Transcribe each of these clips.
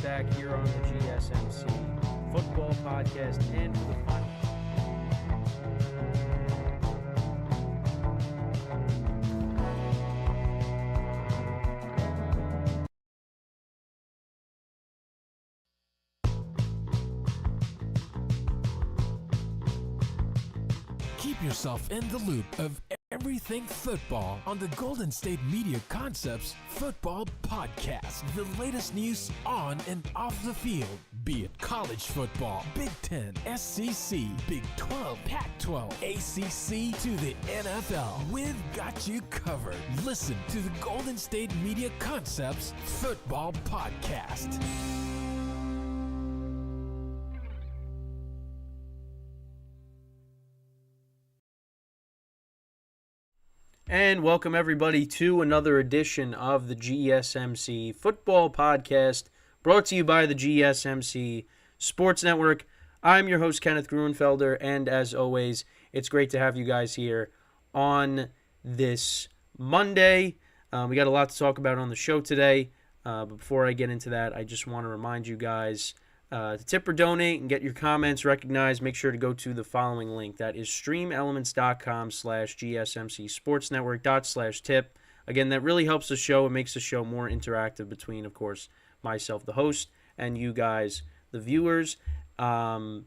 Zach here on the GSMC football podcast, and for the final. Keep yourself in the loop of everything football on the Golden State Media Concepts Football Podcast. The latest news on and off the field, be it college football, Big Ten, SEC, Big 12, Pac-12, ACC to the NFL. We've got you covered. Listen to the Golden State Media Concepts Football Podcast. And welcome everybody to another edition of the GSMC Football Podcast, brought to you by the GSMC Sports Network. I'm your host, Kenneth Gruenfelder, and as always, it's great to have you guys here on this Monday. We got a lot to talk about on the show today, but before I get into that, I just want to remind you guys to tip or donate and get your comments recognized. Make sure to go to the following link. That is streamelements.com/gsmcsportsnetwork./tip. Again, that really helps the show. It makes the show more interactive between, of course, myself, the host, and you guys, the viewers. And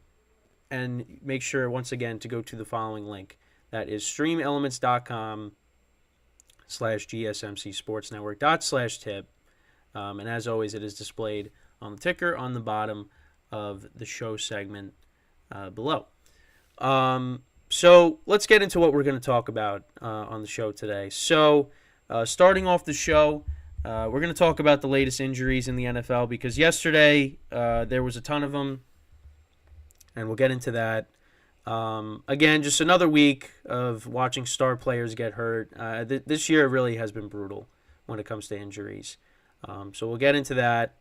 make sure, once again, to go to the following link. That is streamelements.com/gsmcsportsnetwork./tip. And as always, it is displayed on the ticker on the bottom of the show segment below. So let's get into what we're going to talk about on the show today. So starting off the show, we're going to talk about the latest injuries in the NFL because yesterday there was a ton of them, and we'll get into that. Again, just another week of watching star players get hurt. This year really has been brutal when it comes to injuries. So we'll get into that.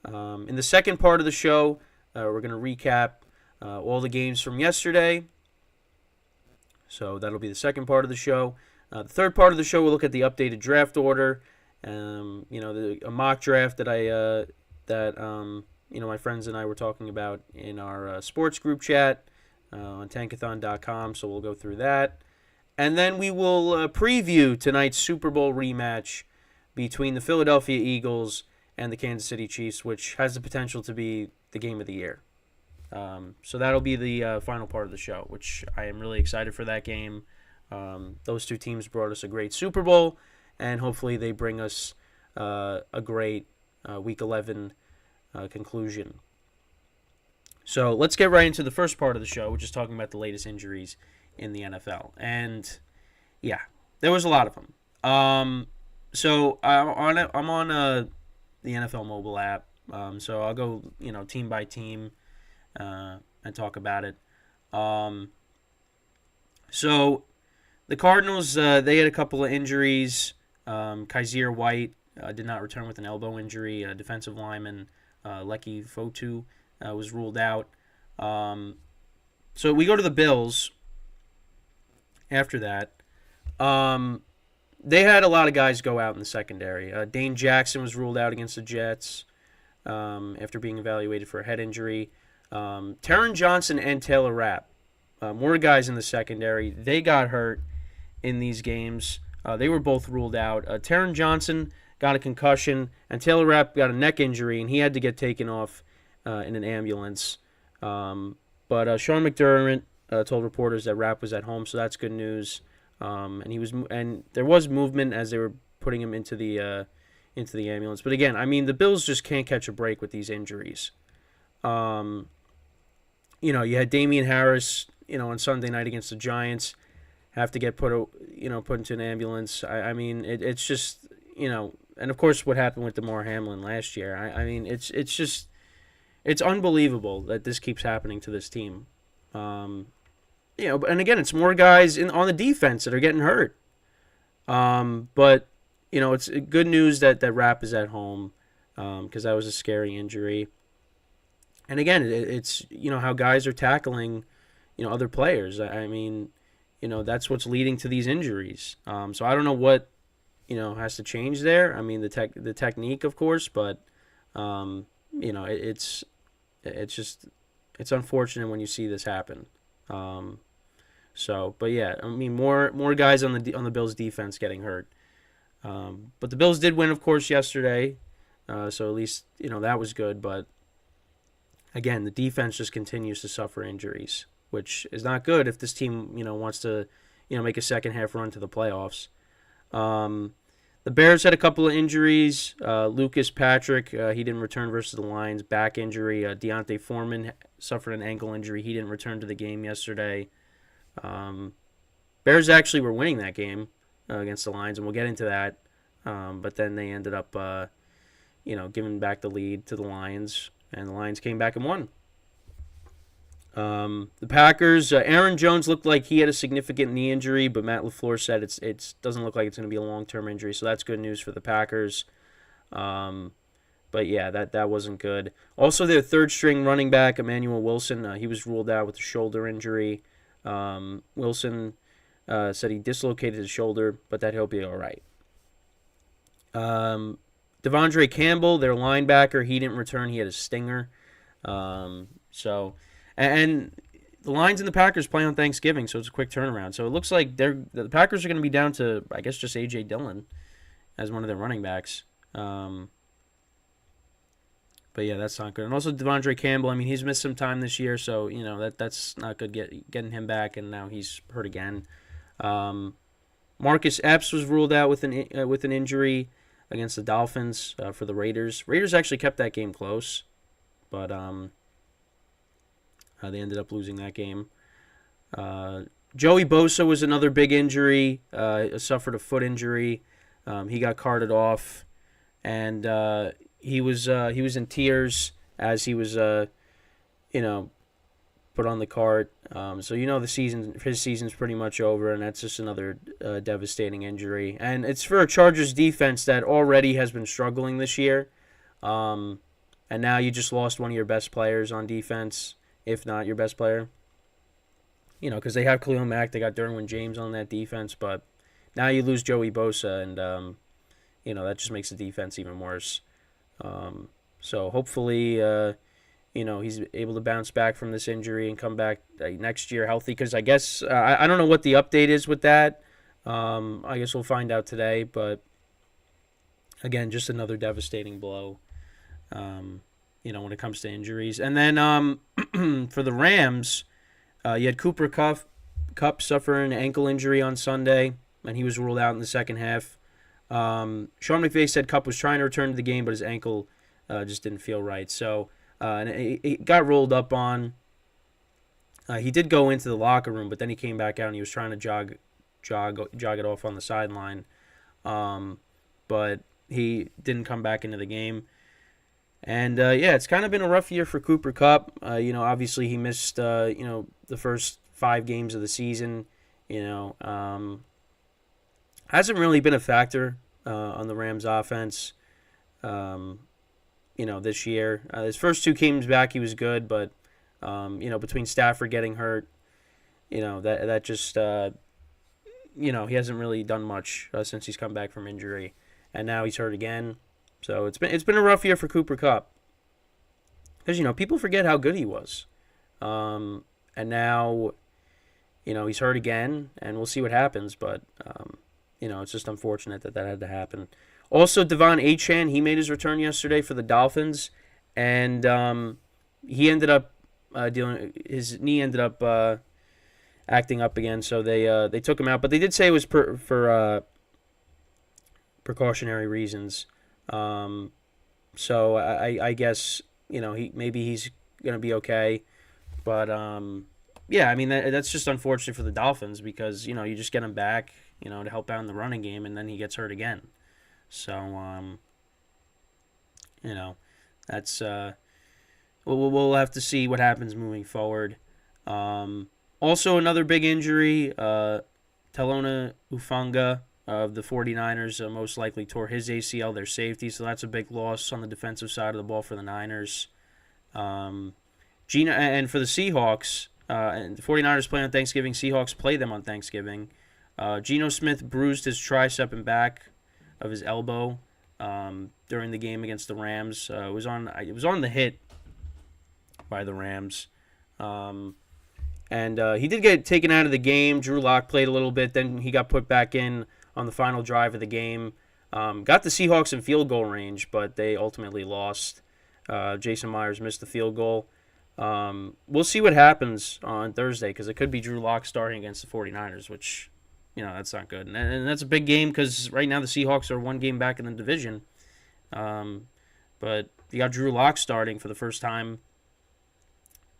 In the second part of the show, we're going to recap all the games from yesterday. So that'll be the second part of the show. The third part of the show, we'll look at the updated draft order. A mock draft that my friends and I were talking about in our sports group chat on tankathon.com. So we'll go through that. And then we will preview tonight's Super Bowl rematch between the Philadelphia Eagles and the Kansas City Chiefs, which has the potential to be the game of the year. So that'll be the final part of the show, which I am really excited for that game. Those two teams brought us a great Super Bowl, and hopefully they bring us a great Week 11 conclusion. So let's get right into the first part of the show, which is talking about the latest injuries in the NFL. And, yeah, there was a lot of them. So I'm on the NFL mobile app. So I'll go, team by team and talk about it. So the Cardinals, they had a couple of injuries. Kaiser White did not return with an elbow injury. Defensive lineman Leki Fotu was ruled out. So we go to the Bills after that. They had a lot of guys go out in the secondary. Dane Jackson was ruled out against the Jets after being evaluated for a head injury. Taron Johnson and Taylor Rapp, more guys in the secondary. They got hurt in these games. They were both ruled out. Taron Johnson got a concussion, and Taylor Rapp got a neck injury, and he had to get taken off in an ambulance. But Sean McDermott told reporters that Rapp was at home, so that's good news. And there was movement as they were putting him into the ambulance. But again, the Bills just can't catch a break with these injuries. You had Damian Harris, on Sunday night against the Giants, have to get put into an ambulance. It's just, and of course what happened with Damar Hamlin last year. It's unbelievable that this keeps happening to this team. And again, it's more guys on the defense that are getting hurt. But it's good news that Rapp is at home because that was a scary injury. And again, it's how guys are tackling other players. That's what's leading to these injuries. So I don't know what has to change there. The technique, of course, but it's unfortunate when you see this happen. But yeah, I mean, more guys on the Bills defense getting hurt. But the Bills did win, of course, yesterday. So at least that was good. But again, the defense just continues to suffer injuries, which is not good if this team wants to make a second half run to the playoffs. The Bears had a couple of injuries. Lucas Patrick, he didn't return versus the Lions. Back injury. Deontay Foreman suffered an ankle injury. He didn't return to the game yesterday. Bears actually were winning that game against the Lions, and we'll get into that. But then they ended up, giving back the lead to the Lions, and the Lions came back and won. The Packers, Aaron Jones looked like he had a significant knee injury, but Matt LaFleur said it doesn't look like it's going to be a long-term injury, so that's good news for the Packers. But yeah, that wasn't good. Also, their third-string running back, Emmanuel Wilson, he was ruled out with a shoulder injury. Wilson said he dislocated his shoulder, but that he'll be all right. Devondre Campbell, their linebacker, he didn't return. He had a stinger. And the Lions and the Packers play on Thanksgiving, so it's a quick turnaround. So it looks like the Packers are going to be down to, I guess, just A.J. Dillon as one of their running backs. But yeah, that's not good. And also Devondre Campbell, I mean, he's missed some time this year, so that's not good getting him back, and now he's hurt again. Marcus Epps was ruled out with an injury against the Dolphins for the Raiders. Raiders actually kept that game close, but they ended up losing that game. Joey Bosa was another big injury. Suffered a foot injury. He got carted off, and he was in tears as he was put on the cart. So his season's pretty much over, and that's just another devastating injury. And it's for a Chargers defense that already has been struggling this year. And now you just lost one of your best players on defense, if not your best player. Because they have Khalil Mack, they got Derwin James on that defense, but now you lose Joey Bosa, and that just makes the defense even worse. So hopefully, he's able to bounce back from this injury and come back next year healthy. Because I guess I don't know what the update is with that. I guess we'll find out today. But again, just another devastating blow. When it comes to injuries. And then for the Rams, you had Cooper Kupp suffer an ankle injury on Sunday, and he was ruled out in the second half. Sean McVay said Kupp was trying to return to the game, but his ankle just didn't feel right. So, and it got rolled up on. He did go into the locker room, but then he came back out and he was trying to jog it off on the sideline. But he didn't come back into the game. And, it's kind of been a rough year for Cooper Kupp. Obviously he missed, the first 5 games of the season. Hasn't really been a factor on the Rams offense, this year. His first 2 games back, he was good, but, between Stafford getting hurt, that just, he hasn't really done much since he's come back from injury. And now he's hurt again. So it's been a rough year for Cooper Kupp. Because, people forget how good he was. And now, he's hurt again, and we'll see what happens. But, it's just unfortunate that had to happen. Also, Devon Achane, he made his return yesterday for the Dolphins. And he ended up his knee ended up acting up again. So they took him out. But they did say it was for precautionary reasons. So I guess he's gonna be okay, but that's just unfortunate for the Dolphins because you just get him back to help out in the running game, and then he gets hurt again. So that's we'll have to see what happens moving forward. Also another big injury, Talona Ufanga of the 49ers most likely tore his ACL, their safety, so that's a big loss on the defensive side of the ball for the Niners. And for the Seahawks, and the 49ers play on Thanksgiving, Seahawks play them on Thanksgiving. Geno Smith bruised his tricep and back of his elbow during the game against the Rams. It was on the hit by the Rams. And he did get taken out of the game. Drew Lock played a little bit. Then he got put back in on the final drive of the game. Got the Seahawks in field goal range, but they ultimately lost. Jason Myers missed the field goal. We'll see what happens on Thursday because it could be Drew Lock starting against the 49ers, which, that's not good. And that's a big game because right now the Seahawks are one game back in the division. But you got Drew Lock starting for the first time,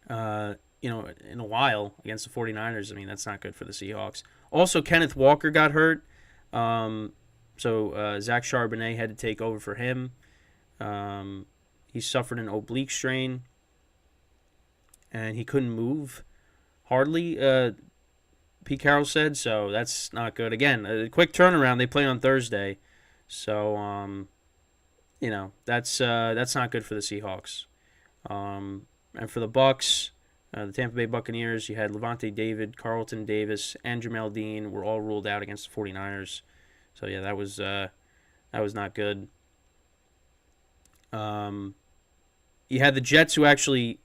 in a while against the 49ers. I mean, that's not good for the Seahawks. Also, Kenneth Walker got hurt. So Zach Charbonnet had to take over for him. He suffered an oblique strain, and he couldn't move hardly, Pete Carroll said, so that's not good. Again, a quick turnaround. They play on Thursday, so, that's not good for the Seahawks. And for the Bucs, the Tampa Bay Buccaneers, you had Levante David, Carlton Davis, and Jamel Dean were all ruled out against the 49ers. So, yeah, that was not good. You had the Jets who actually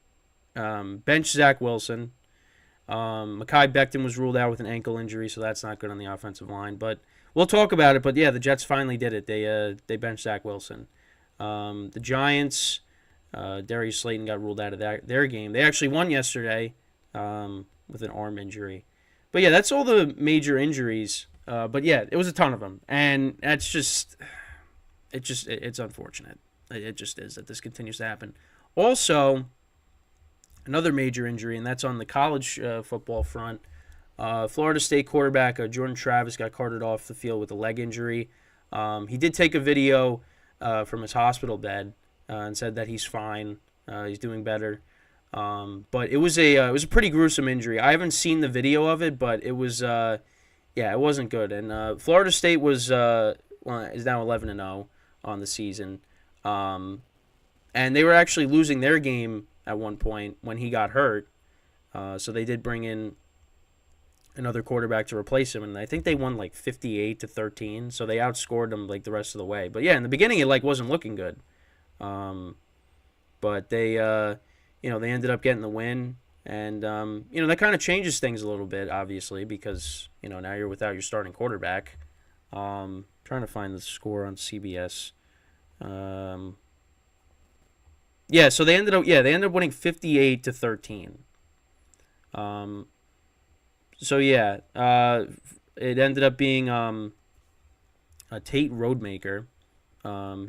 benched Zach Wilson. Mekhi Becton was ruled out with an ankle injury, so that's not good on the offensive line. But we'll talk about it. But, yeah, the Jets finally did it. They benched Zach Wilson. The Giants, Darius Slayton got ruled out of their game. They actually won yesterday with an arm injury. But, yeah, that's all the major injuries. But, yeah, it was a ton of them. And that's it's unfortunate. It just is that this continues to happen. Also, another major injury, and that's on the college football front. Florida State quarterback Jordan Travis got carted off the field with a leg injury. He did take a video from his hospital bed and said that he's fine. He's doing better. But it was a pretty gruesome injury. I haven't seen the video of it, but it was it wasn't good. And Florida State is now 11-0 on the season. And they were actually losing their game at one point when he got hurt. So they did bring in another quarterback to replace him, and I think they won like 58-13. So they outscored them like the rest of the way. But yeah, in the beginning it wasn't looking good. But they they ended up getting the win, and that kind of changes things a little bit, obviously, because now you're without your starting quarterback. Trying to find the score on CBS. So they ended up winning 58-13. It ended up being a Tate Rodemaker.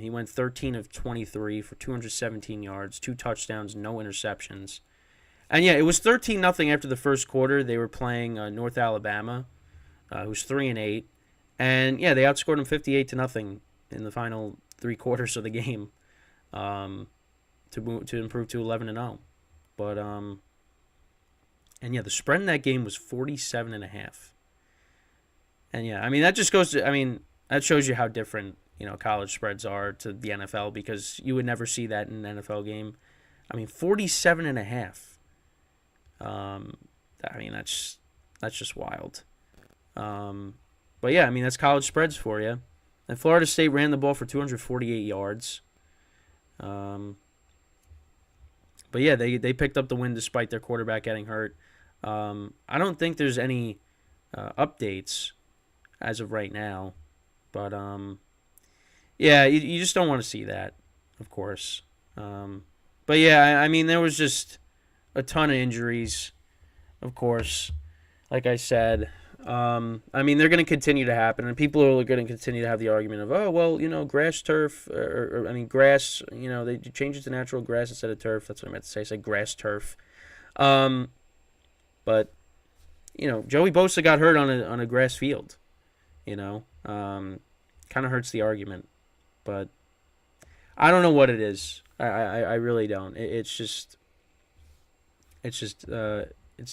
He went 13 of 23 for 217 yards, 2 touchdowns, no interceptions. And yeah, it was 13-0 after the first quarter. They were playing North Alabama, who's 3-8, and yeah, they outscored them 58-0 in the final 3 quarters of the game, to improve to 11-0. But and yeah, the spread in that game was 47.5. And yeah, I mean that just goes to, that shows you how different college spreads are to the NFL, because you would never see that in an NFL game. 47.5. That's just wild. But yeah, that's college spreads for you. And Florida State ran the ball for 248 yards. But yeah, they picked up the win despite their quarterback getting hurt. I don't think there's any updates as of right now. But yeah, you just don't want to see that, of course. But yeah, there was just a ton of injuries, of course. Like I said, they're going to continue to happen, and people are going to continue to have the argument of, oh, well, grass, turf, grass, they changed it to natural grass instead of turf. That's what I meant to say. I said grass, turf. But, Joey Bosa got hurt on a grass field, kind of hurts the argument. But I don't know what it is. I really don't. It's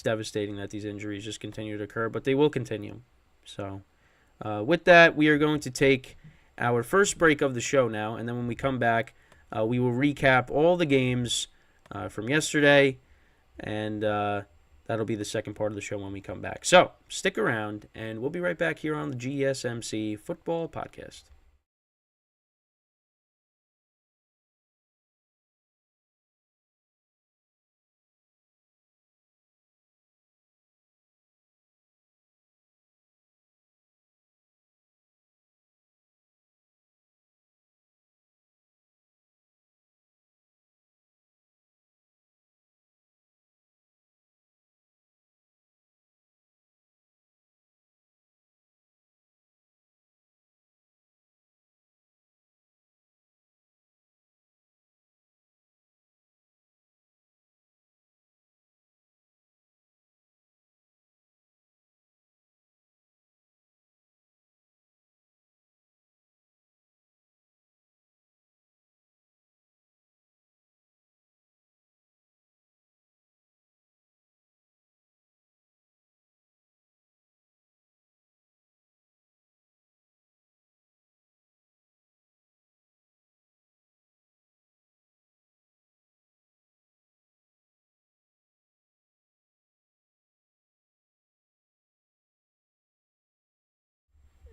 devastating that these injuries just continue to occur, but they will continue. So with that, we are going to take our first break of the show now, and then when we come back, we will recap all the games from yesterday, and that'll be the second part of the show when we come back. So stick around, and we'll be right back here on the GSMC Football Podcast.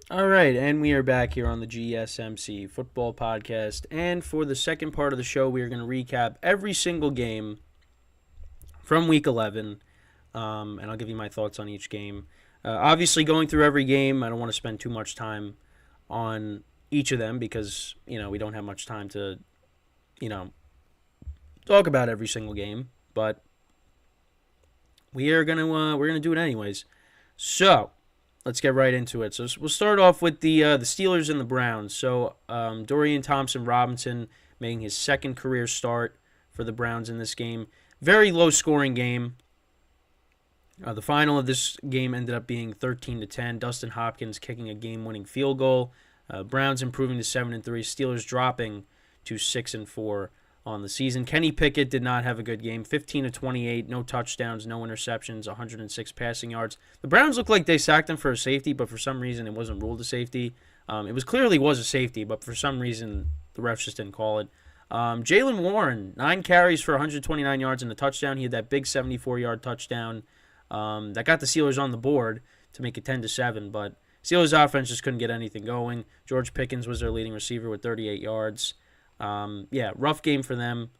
All right, and we are back here on the GSMC Football Podcast. And for the second part of the show, we are going to recap every single game from Week 11, and I'll give you my thoughts on each game. Obviously, going through every game, I don't want to spend too much time on each of them because, we don't have much time to, talk about every single game. But we're gonna do it anyways. So let's get right into it. So we'll start off with the Steelers and the Browns. So Dorian Thompson-Robinson making his second career start for the Browns in this game. Very low-scoring game. The final of this game ended up being 13-10. Dustin Hopkins kicking a game-winning field goal. Browns improving to 7-3. Steelers dropping to 6-4 on the season. Kenny Pickett did not have a good game. 15-28, no touchdowns, no interceptions, 106 passing yards. The Browns looked like they sacked him for a safety, but for some reason it wasn't ruled a safety. It was clearly was a safety, but for some reason the refs just didn't call it. Jaylen Warren, 9 carries for 129 yards and a touchdown. He had that big 74-yard touchdown that got the Steelers on the board to make it 10-7, but Steelers offense just couldn't get anything going. George Pickens was their leading receiver with 38 yards. Rough game for them.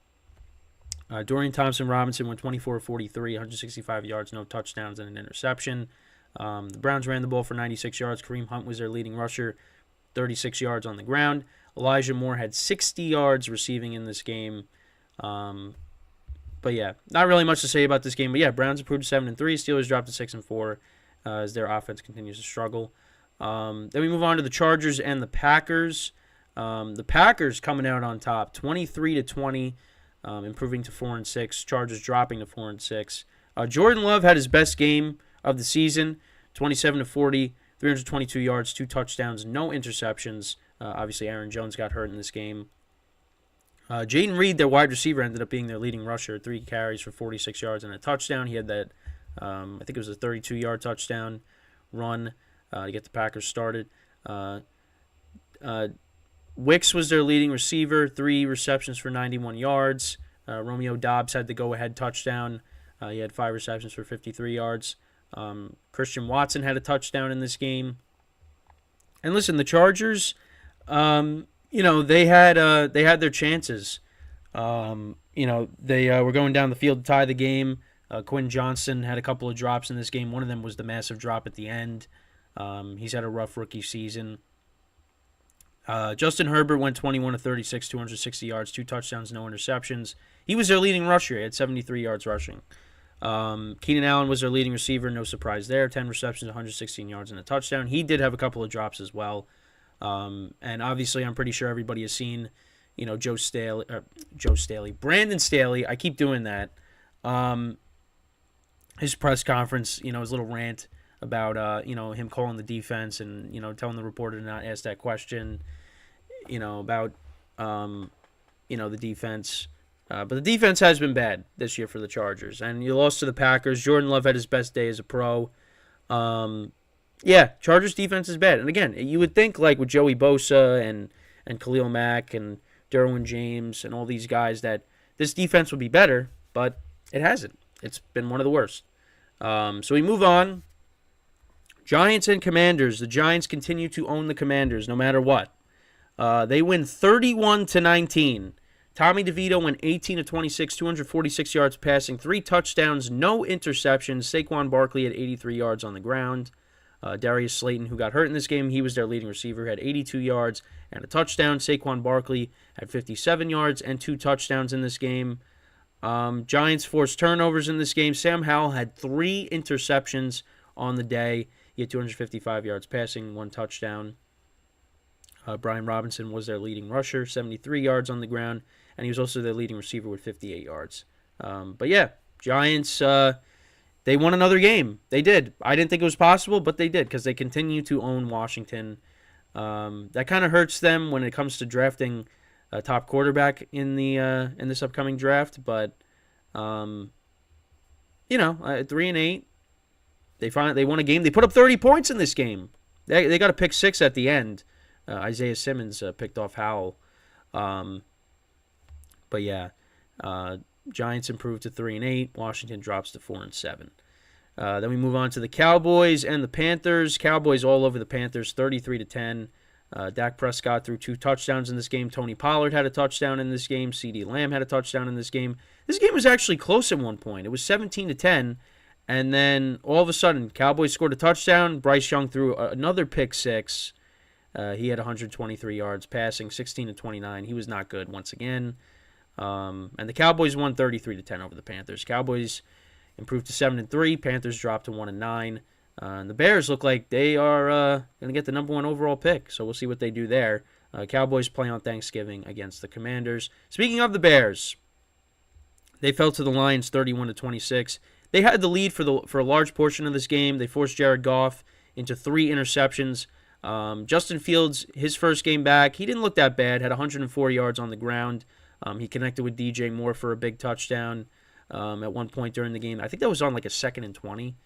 Dorian Thompson-Robinson went 24-43, 165 yards, no touchdowns, and an interception. The Browns ran the ball for 96 yards. Kareem Hunt was their leading rusher, 36 yards on the ground. Elijah Moore had 60 yards receiving in this game. But yeah, not really much to say about this game. But yeah, Browns improved to 7-3. Steelers dropped to 6-4 as their offense continues to struggle. Then we move on to the Chargers and the Packers. The Packers coming out on top, 23-20, improving to 4-6. Chargers dropping to 4-6. Jordan Love had his best game of the season, 27-40, 322 yards, 2 touchdowns, no interceptions. Obviously, Aaron Jones got hurt in this game. Jaden Reed, their wide receiver, ended up being their leading rusher, 3 carries for 46 yards and a touchdown. He had that, I think it was a 32-yard touchdown run to get the Packers started. Wicks was their leading receiver, 3 receptions for 91 yards. Romeo Doubs had the go-ahead touchdown. He had 5 receptions for 53 yards. Christian Watson had a touchdown in this game. And listen, the Chargers, they had their chances. They were going down the field to tie the game. Quinn Johnson had a couple of drops in this game. One of them was the massive drop at the end. He's had a rough rookie season. Justin Herbert went 21-36, 260 yards, 2 touchdowns, no interceptions. He was their leading rusher. He had 73 yards rushing. Keenan Allen was their leading receiver. No surprise there. 10 receptions, 116 yards, and a touchdown. He did have a couple of drops as well. And obviously, I'm pretty sure everybody has seen, Brandon Staley. I keep doing that. His press conference, his little rant about, him calling the defense and, telling the reporter to not ask that question, about, the defense. But the defense has been bad this year for the Chargers. And you lost to the Packers. Jordan Love had his best day as a pro. Chargers defense is bad. And again, you would think like with Joey Bosa and Khalil Mack and Derwin James and all these guys that this defense would be better, but it hasn't. It's been one of the worst. So we move on. Giants and Commanders. The Giants continue to own the Commanders no matter what. They win 31-19. Tommy DeVito went 18-26, 246 yards passing, 3 touchdowns, no interceptions. Saquon Barkley had 83 yards on the ground. Darius Slayton, who got hurt in this game, he was their leading receiver, had 82 yards and a touchdown. Saquon Barkley had 57 yards and 2 touchdowns in this game. Giants forced turnovers in this game. Sam Howell had 3 interceptions on the day. He had 255 yards passing, 1 touchdown. Brian Robinson was their leading rusher, 73 yards on the ground, and he was also their leading receiver with 58 yards. Giants, they won another game. They did. I didn't think it was possible, but they did because they continue to own Washington. That kind of hurts them when it comes to drafting a top quarterback in this upcoming draft. But 3-8, they won a game. They put up 30 points in this game. They got a pick 6 at the end. Isaiah Simmons picked off Howell. Giants improved to 3-8. Washington drops to 4-7. Then we move on to the Cowboys and the Panthers. Cowboys all over the Panthers, 33-10. Dak Prescott threw 2 touchdowns in this game. Tony Pollard had a touchdown in this game. CeeDee Lamb had a touchdown in this game. This game was actually close at one point. It was 17-10, and then all of a sudden, Cowboys scored a touchdown. Bryce Young threw another pick six. He had 123 yards passing, 16-29. He was not good once again. And the Cowboys won 33-10 over the Panthers. Cowboys improved to 7-3. Panthers dropped to 1-9. And the Bears look like they are going to get the number 1 overall pick, so we'll see what they do there. Cowboys play on Thanksgiving against the Commanders. Speaking of the Bears, they fell to the Lions 31-26. They had the lead for a large portion of this game. They forced Jared Goff into 3 interceptions. Justin Fields, his first game back, he didn't look that bad. Had 104 yards on the ground. He connected with DJ Moore for a big touchdown at one point during the game. I think that was on like a 2nd and 20.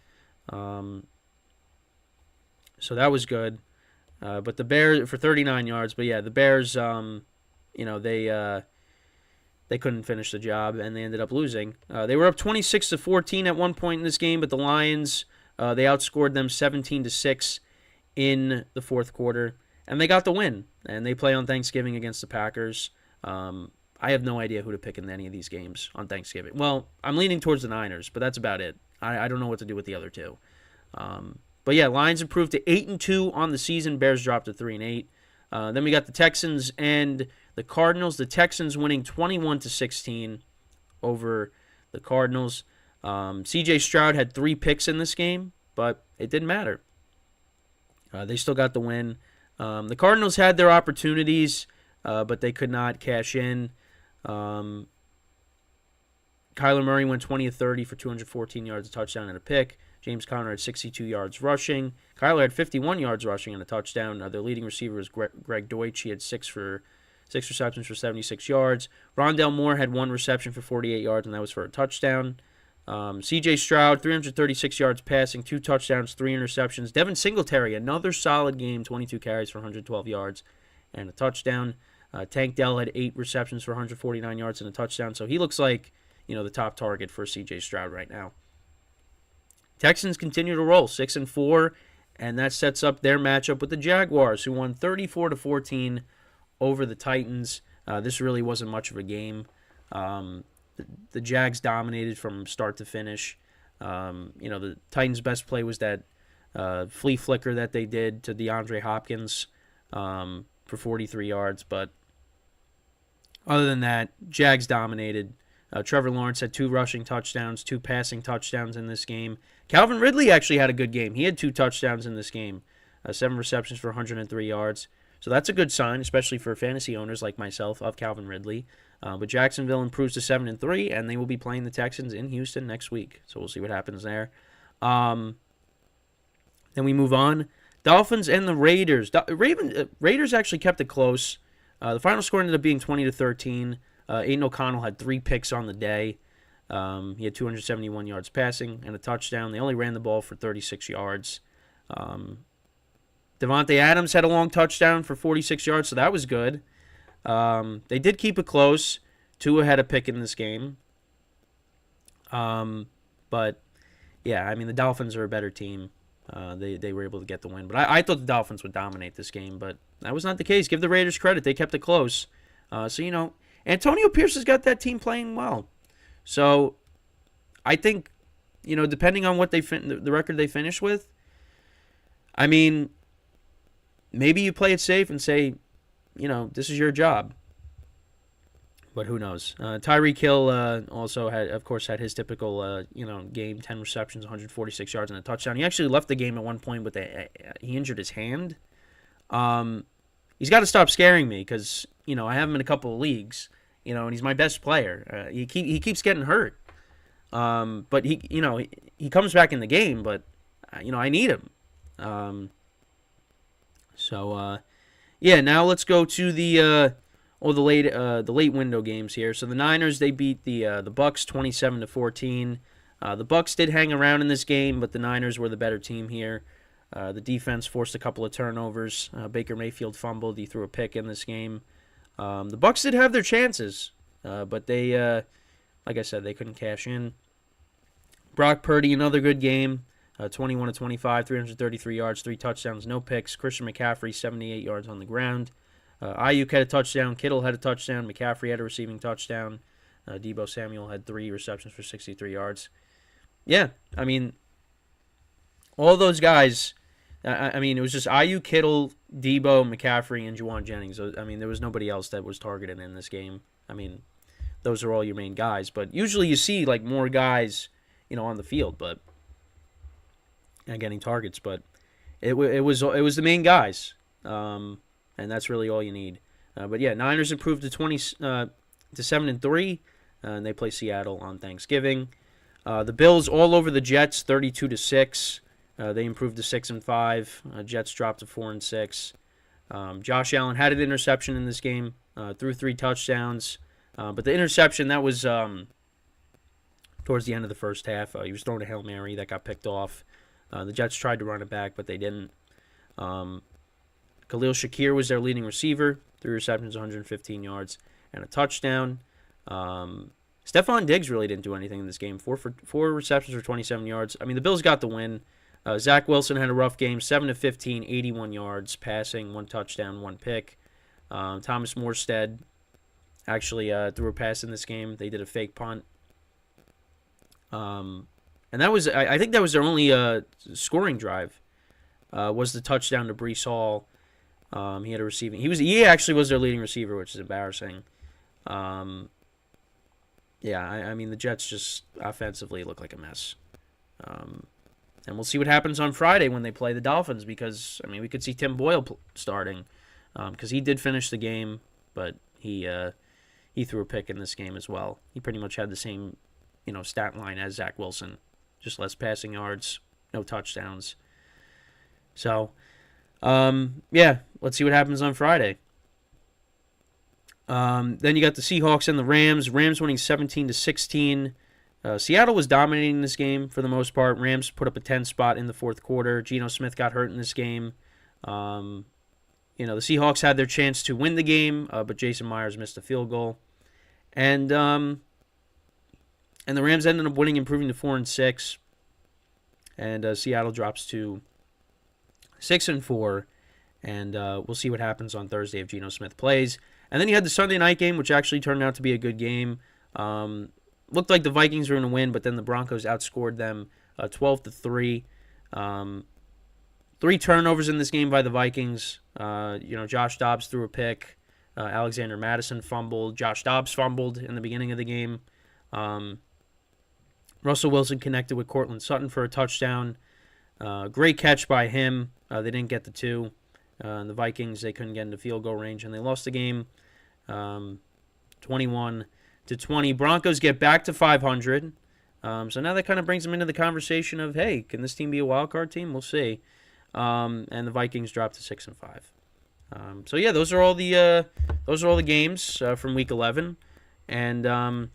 So that was good. But the Bears for 39 yards. But yeah, the Bears, they couldn't finish the job and they ended up losing. They were up 26-14 at one point in this game, but the Lions, they outscored them 17-6 in the fourth quarter, and they got the win. And they play on Thanksgiving against the Packers. I have no idea who to pick in any of these games on Thanksgiving. Well, I'm leaning towards the Niners, but that's about it. I don't know what to do with the other two. But yeah, Lions improved to 8-2 on the season. Bears dropped to 3-8. Then we got the Texans and the Cardinals. The Texans winning 21-16 over the Cardinals. C.J. Stroud had 3 picks in this game, but it didn't matter. They still got the win. The Cardinals had their opportunities, but they could not cash in. Kyler Murray went 20 of 30 for 214 yards, a touchdown, and a pick. James Conner had 62 yards rushing. Kyler had 51 yards rushing and a touchdown. Their leading receiver was Greg Deutsch. He had 6 receptions for 76 yards. Rondale Moore had 1 reception for 48 yards, and that was for a touchdown. C.J. Stroud, 336 yards passing, 2 touchdowns, 3 interceptions. Devin Singletary, another solid game, 22 carries for 112 yards and a touchdown. Tank Dell had 8 receptions for 149 yards and a touchdown, so he looks like the top target for C.J. Stroud right now. Texans continue to roll 6-4, and that sets up their matchup with the Jaguars, who won 34-14 over the Titans. This really wasn't much of a game. The Jags dominated from start to finish. The Titans' best play was that flea flicker that they did to DeAndre Hopkins for 43 yards. But other than that, Jags dominated. Trevor Lawrence had 2 rushing touchdowns, 2 passing touchdowns in this game. Calvin Ridley actually had a good game. He had 2 touchdowns in this game, 7 receptions for 103 yards. So that's a good sign, especially for fantasy owners like myself of Calvin Ridley. But Jacksonville improves to 7-3, and they will be playing the Texans in Houston next week. So we'll see what happens there. Then we move on. Dolphins and the Raiders. Raiders actually kept it close. The final score ended up being 20-13. Aiden O'Connell had 3 picks on the day. He had 271 yards passing and a touchdown. They only ran the ball for 36 yards. Devontae Adams had a long touchdown for 46 yards, so that was good. They did keep it close. Tua had a pick in this game. But, yeah, the Dolphins are a better team. They were able to get the win. But I thought the Dolphins would dominate this game, but that was not the case. Give the Raiders credit. They kept it close. Antonio Pierce has got that team playing well. So I think, depending on what the record they finish with, maybe you play it safe and say, this is your job. But who knows? Tyreek Hill also had his typical, game, 10 receptions, 146 yards, and a touchdown. He actually left the game at one point, but he injured his hand. He's got to stop scaring me because, I have him in a couple of leagues, and he's my best player. He keeps getting hurt. But he comes back in the game, but, I need him. Now let's go to the late window games here. So the Niners, they beat the Bucks 27-14. The Bucks did hang around in this game, but the Niners were the better team here. The defense forced a couple of turnovers. Baker Mayfield fumbled. He threw a pick in this game. The Bucks did have their chances, but they, like I said, they couldn't cash in. Brock Purdy, another good game. 21 to 25, 333 yards, 3 touchdowns, no picks. Christian McCaffrey, 78 yards on the ground. Ayuk had a touchdown. Kittle had a touchdown. McCaffrey had a receiving touchdown. Deebo Samuel had 3 receptions for 63 yards. Yeah, I mean, all those guys, it was just Ayuk, Kittle, Deebo, McCaffrey, and Juwan Jennings. I mean, there was nobody else that was targeted in this game. I mean, those are all your main guys. But usually you see, like, more guys, on the field, but getting targets. But it was the main guys, and that's really all you need. But yeah, Niners improved to 7-3, and they play Seattle on Thanksgiving. The Bills all over the Jets, 32-6. They improved to 6-5. Jets dropped to 4-6. Josh Allen had an interception in this game, threw 3 touchdowns, but the interception that was towards the end of the first half. He was throwing a Hail Mary that got picked off. The Jets tried to run it back, but they didn't. Khalil Shakir was their leading receiver, 3 receptions, 115 yards, and a touchdown. Stephon Diggs really didn't do anything in this game. 4 receptions for 27 yards. I mean, the Bills got the win. Zach Wilson had a rough game, 7-15, 81 yards, passing, 1 touchdown, 1 pick. Thomas Morstead actually threw a pass in this game. They did a fake punt. And that was, I think that was their only scoring drive, was the touchdown to Breece Hall. He had a receiving. He actually was their leading receiver, which is embarrassing. Yeah, I mean, the Jets just offensively look like a mess. And we'll see what happens on Friday when they play the Dolphins, because, I mean, we could see Tim Boyle starting, because he did finish the game, but he threw a pick in this game as well. He pretty much had the same, stat line as Zach Wilson, just less passing yards, no touchdowns. So, yeah, let's see what happens on Friday. Then you got the Seahawks and the Rams. Rams winning 17-16. Seattle was dominating this game for the most part. Rams put up a 10 spot in the fourth quarter. Geno Smith got hurt in this game. The Seahawks had their chance to win the game, but Jason Myers missed a field goal. And the Rams ended up winning, improving to 4-6. And Seattle drops to 6-4. And we'll see what happens on Thursday if Geno Smith plays. And then you had the Sunday night game, which actually turned out to be a good game. Looked like the Vikings were going to win, but then the Broncos outscored them 12-3. 3 turnovers in this game by the Vikings. Josh Dobbs threw a pick. Alexander Mattison fumbled. Josh Dobbs fumbled in the beginning of the game. Russell Wilson connected with Cortland Sutton for a touchdown. Great catch by him. They didn't get the 2. The Vikings, they couldn't get into field goal range, and they lost the game 21-20. Broncos get back to 500. So now that kind of brings them into the conversation of, hey, can this team be a wild card team? We'll see. And the Vikings drop to 6-5. So yeah, those are all the games from Week 11. And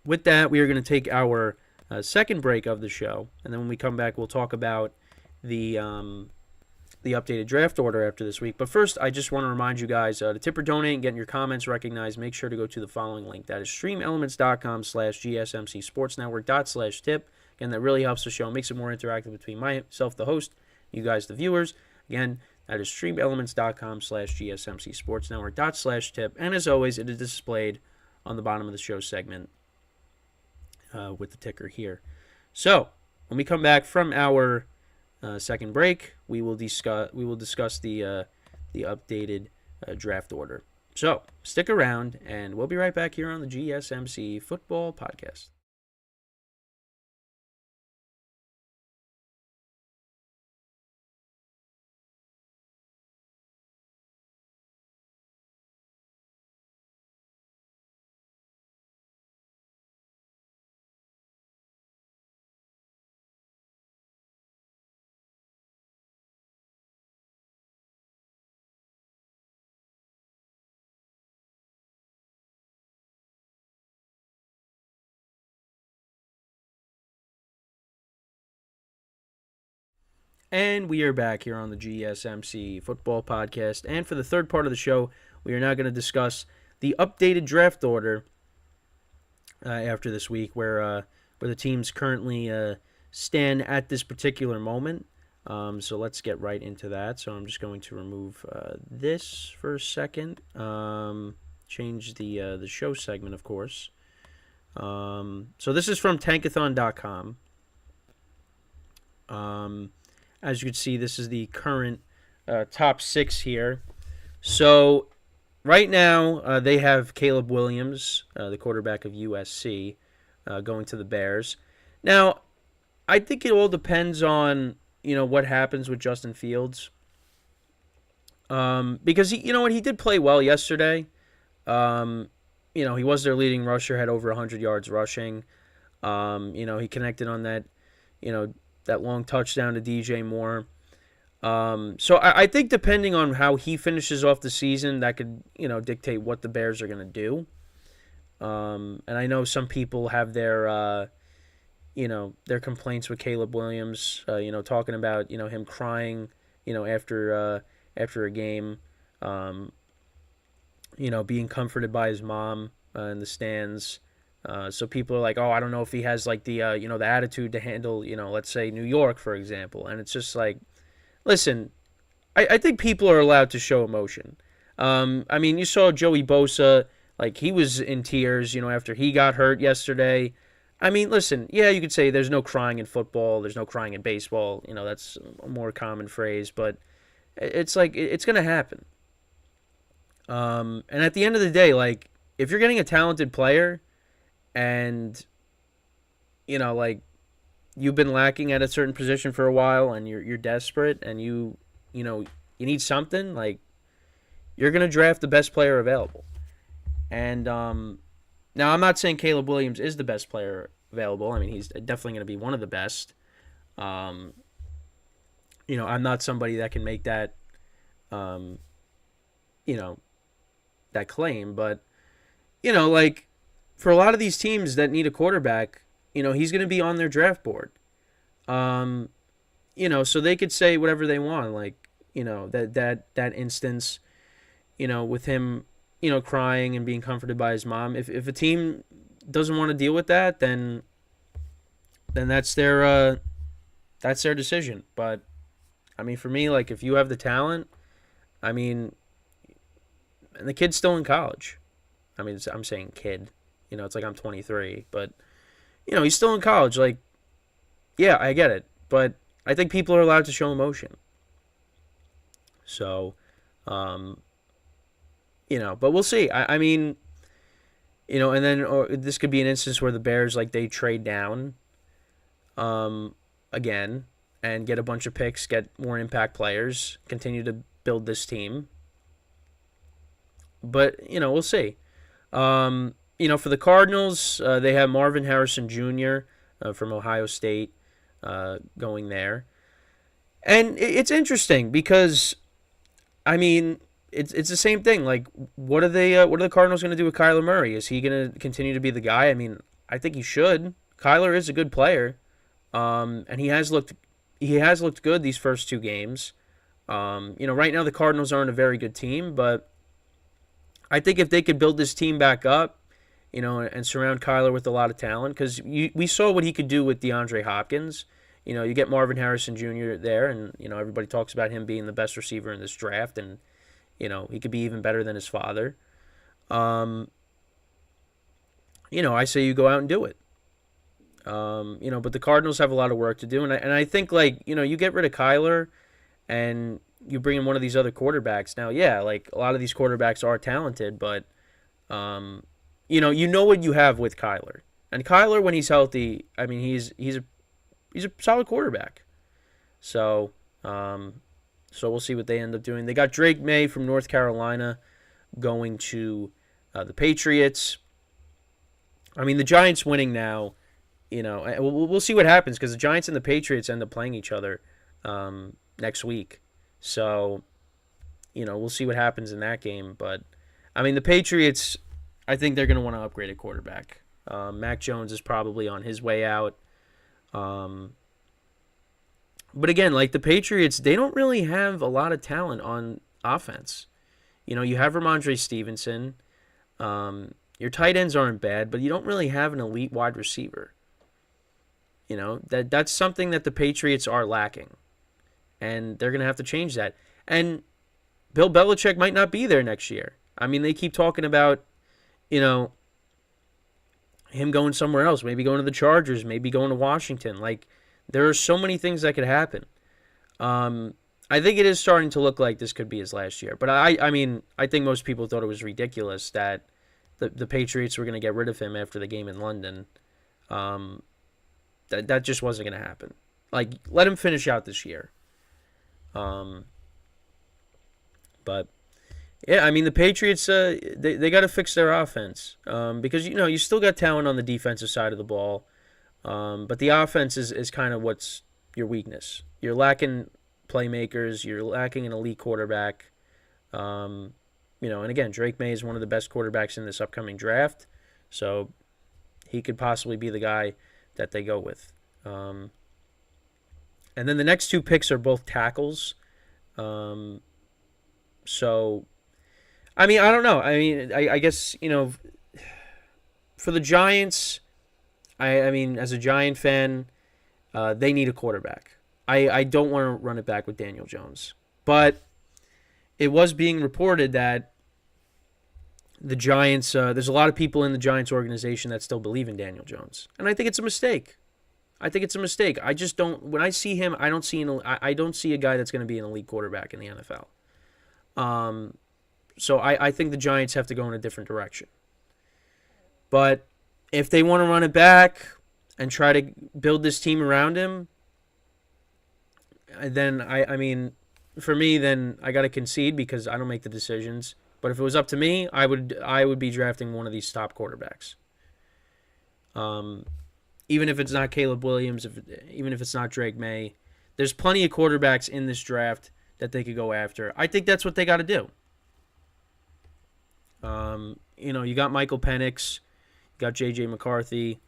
with that, we are going to take our second break of the show, and then when we come back, we'll talk about the updated draft order after this week. But first, I just want to remind you guys to tip or donate and get your comments recognized. Make sure to go to the following link. That is streamelements.com/gsmcsportsnetwork./tip. Again, that really helps the show, makes it more interactive between myself, the host, you guys, the viewers. Again, that is streamelements.com/gsmcsportsnetwork./tip. And as always, it is displayed on the bottom of the show segment with the ticker here. So, when we come back from our second break, we will discuss the updated draft order. So stick around, and we'll be right back here on the GSMC Football Podcast. And we are back here on the GSMC Football Podcast. And for the third part of the show, we are now going to discuss the updated draft order after this week, where where the teams currently stand at this particular moment. So let's get right into that. So I'm just going to remove this for a second. Change the show segment, of course. So this is from tankathon.com. As you can see, this is the current top 6 here. So right now they have Caleb Williams, the quarterback of USC, going to the Bears. Now, I think it all depends on what happens with Justin Fields. Because he did play well yesterday. He was their leading rusher, had over 100 yards rushing. He connected on that, that long touchdown to DJ Moore. So I think depending on how he finishes off the season, that could, dictate what the Bears are going to do. And I know some people have their complaints with Caleb Williams, talking about, him crying, after a game, being comforted by his mom in the stands. So people are like, oh, I don't know if he has like the attitude to handle, let's say New York, for example. And it's just like, listen, I think people are allowed to show emotion. You saw Joey Bosa, like he was in tears, after he got hurt yesterday. Listen, yeah, you could say there's no crying in football, there's no crying in baseball. That's a more common phrase, but it's like it's going to happen. And at the end of the day, like if you're getting a talented player and you've been lacking at a certain position for a while and you're desperate and you need something, like you're going to draft the best player available. And now I'm not saying Caleb Williams is the best player available. He's definitely going to be one of the best. I'm not somebody that can make that that claim, but for a lot of these teams that need a quarterback, he's going to be on their draft board. So they could say whatever they want, like, that instance, with him, crying and being comforted by his mom. If a team doesn't want to deal with that, then that's their decision. But for me, like if you have the talent, and the kid's still in college. I'm saying kid. It's like I'm 23, but he's still in college. Like, yeah, I get it, but I think people are allowed to show emotion. So, but we'll see. And then this could be an instance where the Bears, like, they trade down, again, and get a bunch of picks, get more impact players, continue to build this team. But, we'll see. For the Cardinals, they have Marvin Harrison Jr. From Ohio State going there. And it's interesting because, it's the same thing. Like, what are the Cardinals going to do with Kyler Murray? Is he going to continue to be the guy? I think he should. Kyler is a good player, and he has looked good these first 2 games. Right now the Cardinals aren't a very good team, but I think if they could build this team back up, and surround Kyler with a lot of talent, because we saw what he could do with DeAndre Hopkins. You get Marvin Harrison Jr. there, and everybody talks about him being the best receiver in this draft, and he could be even better than his father. I say you go out and do it. But the Cardinals have a lot of work to do, and I think you get rid of Kyler, and you bring in one of these other quarterbacks. Now, yeah, like a lot of these quarterbacks are talented, but what you have with Kyler. And Kyler, when he's healthy, he's a solid quarterback. So we'll see what they end up doing. They got Drake May from North Carolina going to the Patriots. The Giants winning now. We'll see what happens because the Giants and the Patriots end up playing each other next week. So, we'll see what happens in that game. But, the Patriots, I think they're going to want to upgrade a quarterback. Mac Jones is probably on his way out. But again, like the Patriots, they don't really have a lot of talent on offense. You have Ramondre Stevenson. Your tight ends aren't bad, but you don't really have an elite wide receiver. That's something that the Patriots are lacking, and they're going to have to change that. And Bill Belichick might not be there next year. I mean, they keep talking about, him going somewhere else, maybe going to the Chargers, maybe going to Washington. Like, there are so many things that could happen. I think it is starting to look like this could be his last year. But I mean, I think most people thought it was ridiculous that the Patriots were going to get rid of him after the game in London. That just wasn't going to happen. Like, let him finish out this year. But yeah, I mean, the Patriots, they got to fix their offense, because you still got talent on the defensive side of the ball, but the offense is kind of what's your weakness. You're lacking playmakers. You're lacking an elite quarterback. And again, Drake May is one of the best quarterbacks in this upcoming draft, so he could possibly be the guy that they go with. And then the next two picks are both tackles. So, I mean, I don't know. I mean, I guess, for the Giants, I mean, as a Giant fan, they need a quarterback. I don't want to run it back with Daniel Jones. But it was being reported that the Giants, there's a lot of people in the Giants organization that still believe in Daniel Jones. And I think it's a mistake. I just don't, when I see him, I don't see a guy that's going to be an elite quarterback in the NFL. So I think the Giants have to go in a different direction. But if they want to run it back and try to build this team around him, then I mean, for me, then I got to concede because I don't make the decisions. But if it was up to me, I would be drafting one of these top quarterbacks. Even if it's not Caleb Williams, even if it's not Drake May, there's plenty of quarterbacks in this draft that they could go after. I think that's what they got to do. You got Michael Penix, you got J.J. McCarthy,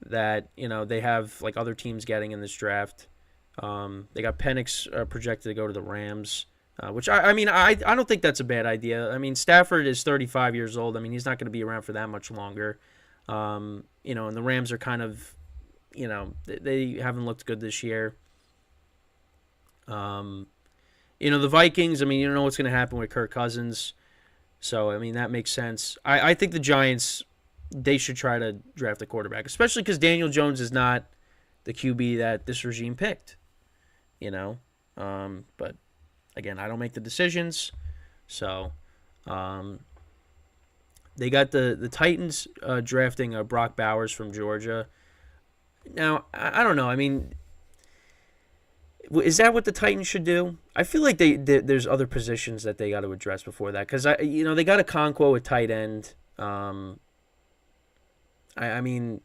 that, they have like other teams getting in this draft. They got Penix projected to go to the Rams, which I don't think that's a bad idea. I mean, Stafford is 35 years old. I mean, he's not going to be around for that much longer. And the Rams are kind of, they haven't looked good this year. The Vikings, I mean, you don't know what's going to happen with Kirk Cousins. So, I mean, that makes sense. I think the Giants, they should try to draft a quarterback, especially because Daniel Jones is not the QB that this regime picked, But, again, I don't make the decisions. So, they got the Titans drafting Brock Bowers from Georgia. Now, I don't know. I mean, is that what the Titans should do? I feel like there's other positions that they got to address before that, because they got a Conquo at tight end. I mean,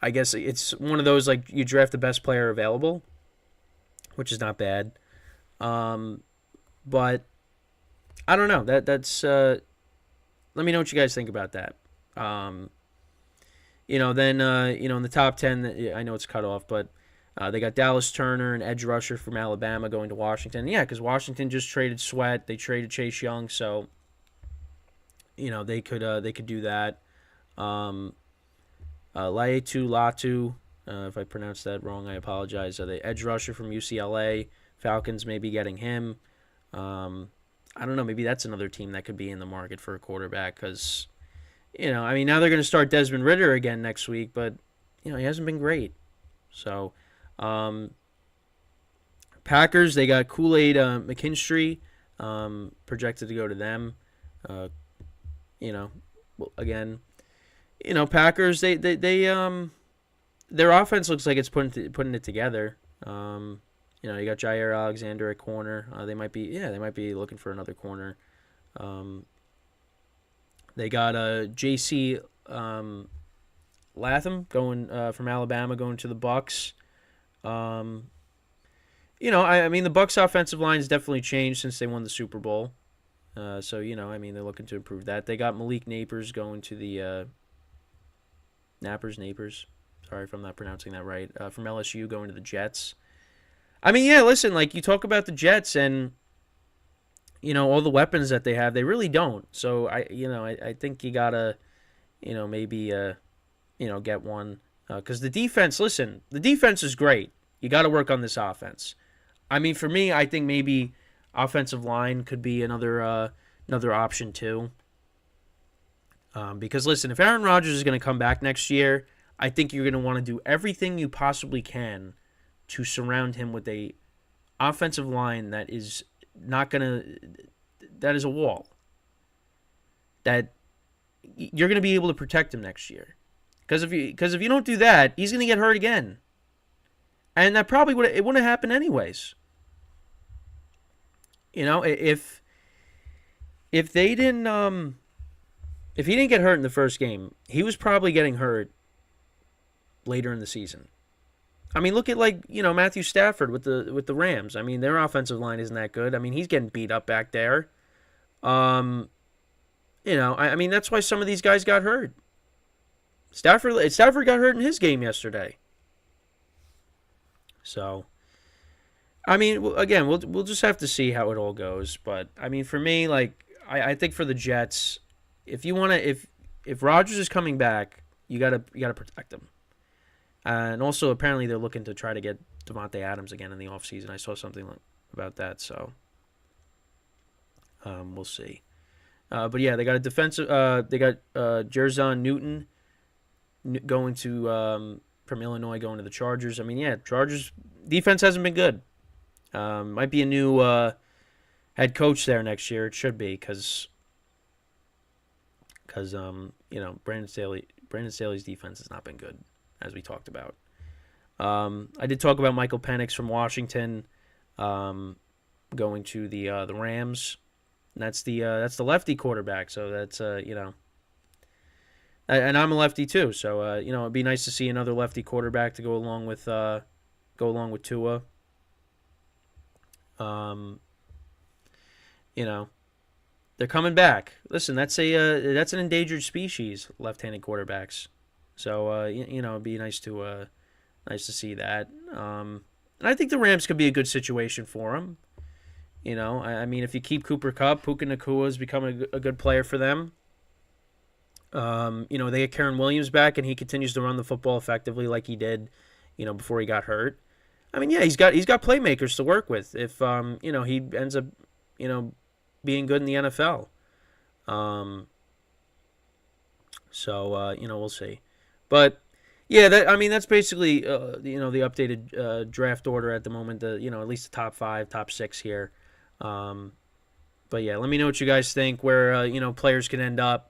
I guess it's one of those, like, you draft the best player available, which is not bad. But I don't know. That's let me know what you guys think about that. Then in the top 10, I know it's cut off, but they got Dallas Turner, an edge rusher from Alabama, going to Washington. Yeah, because Washington just traded Sweat. They traded Chase Young, so they could do that. Laetu Latu, if I pronounced that wrong, I apologize. The edge rusher from UCLA. Falcons maybe getting him. I don't know. Maybe that's another team that could be in the market for a quarterback, because, I mean, now they're going to start Desmond Ridder again next week, but, he hasn't been great. So, Packers, they got Kool-Aid McKinstry, projected to go to them. Again, Packers, they their offense looks like it's putting it together. You got Jair Alexander at corner. They might be looking for another corner. They got J.C. Latham going from Alabama, going to the Bucks. I mean, the Bucks' offensive line has definitely changed since they won the Super Bowl. So I mean, they're looking to improve that. They got Malik Nabers going to the Napers. Sorry if I'm not pronouncing that right. From LSU, going to the Jets. I mean, yeah, listen, like, you talk about the Jets and, all the weapons that they have, they really don't. So, I think you got to, maybe, get one. Because the defense, listen, the defense is great. You got to work on this offense. I mean, for me, I think maybe offensive line could be another option too. Because listen, if Aaron Rodgers is going to come back next year, I think you're going to want to do everything you possibly can to surround him with a offensive line that is not going to, that is a wall. That you're going to be able to protect him next year. Because if you don't do that, he's going to get hurt again. And that probably wouldn't happen anyways. You know, if they didn't if he didn't get hurt in the first game, he was probably getting hurt later in the season. I mean, look at Matthew Stafford with the Rams. I mean, their offensive line isn't that good. I mean, he's getting beat up back there. I mean, that's why some of these guys got hurt. Stafford got hurt in his game yesterday. So, I mean, again, we'll just have to see how it all goes. But I mean, for me, I think for the Jets, if Rodgers is coming back, you gotta protect him. And also, apparently, they're looking to try to get Devontae Adams again in the offseason. I saw something about that, so we'll see. But yeah, they got a defensive. They got Jerzon Newton going to from Illinois, going to the Chargers. I mean, yeah, Chargers defense hasn't been good. Might be a new head coach there next year. It should be because Brandon Staley's defense has not been good, as we talked about. I did talk about Michael Penix from Washington going to the Rams. And that's the lefty quarterback. So that's and I'm a lefty too. So it'd be nice to see another lefty quarterback to go along with Tua. They're coming back. Listen, that's an endangered species, left-handed quarterbacks. So it'd be nice to see that. And I think the Rams could be a good situation for them. I mean, if you keep Cooper Kupp, Puka Nacua has become a good player for them. They get Karen Williams back, and he continues to run the football effectively like he did, before he got hurt. I mean, yeah, he's got playmakers to work with if he ends up being good in the NFL. We'll see. But yeah, that's basically the updated draft order at the moment. At least the top 5, top 6 here. But yeah, let me know what you guys think. Where players can end up.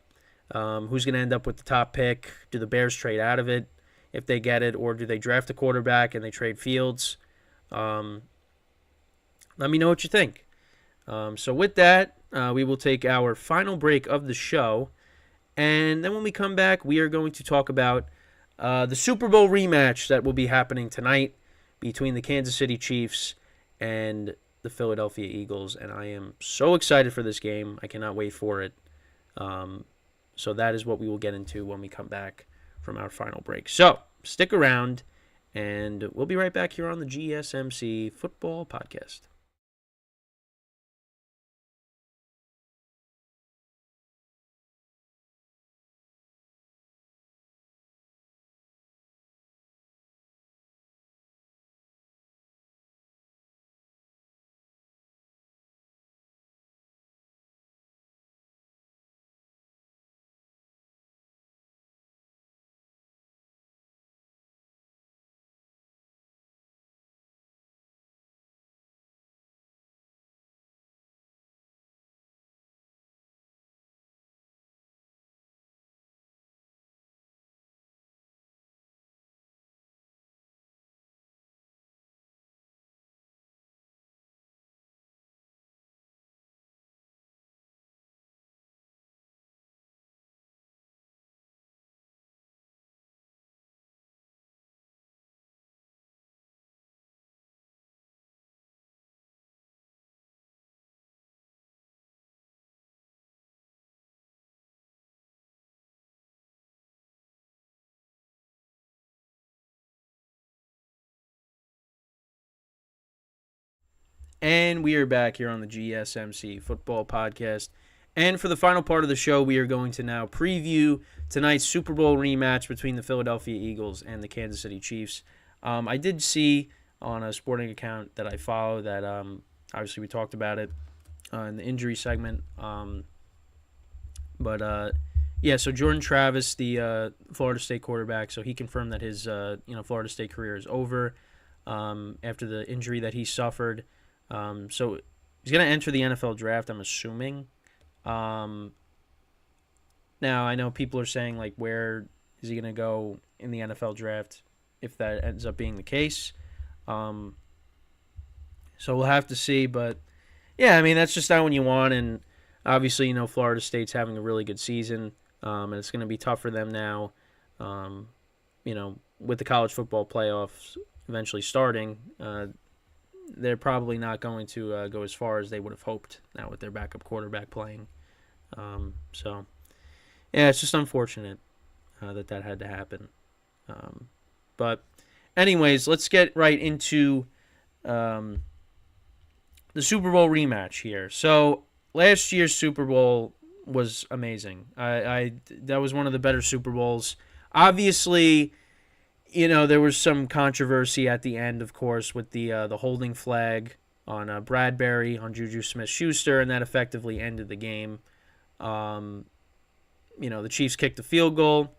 Who's going to end up with the top pick? Do the Bears trade out of it if they get it, or do they draft a quarterback and they trade Fields? Let me know what you think. So with that, we will take our final break of the show, and then when we come back, we are going to talk about the Super Bowl rematch that will be happening tonight between the Kansas City Chiefs and the Philadelphia Eagles, and I am so excited for this game. I cannot wait for it. So that is what we will get into when we come back from our final break. So stick around, and we'll be right back here on the GSMC Football Podcast. And we are back here on the GSMC Football Podcast. And for the final part of the show, we are going to now preview tonight's Super Bowl rematch between the Philadelphia Eagles and the Kansas City Chiefs. I did see on a sporting account that I follow that obviously we talked about it in the injury segment. So Jordan Travis, the Florida State quarterback, so he confirmed that his Florida State career is over after the injury that he suffered. So he's going to enter the NFL draft, I'm assuming. Now I know people are saying, like, where is he going to go in the NFL draft if that ends up being the case. So we'll have to see, but yeah, I mean, that's just not what you want, and obviously, Florida State's having a really good season, and it's going to be tough for them now, with the college football playoffs eventually starting. They're probably not going to go as far as they would have hoped now with their backup quarterback playing. So, yeah, it's just unfortunate that had to happen. But anyways, let's get right into the Super Bowl rematch here. So last year's Super Bowl was amazing. That was one of the better Super Bowls. Obviously, there was some controversy at the end, of course, with the holding flag on Bradbury, on Juju Smith-Schuster, and that effectively ended the game. The Chiefs kicked the field goal,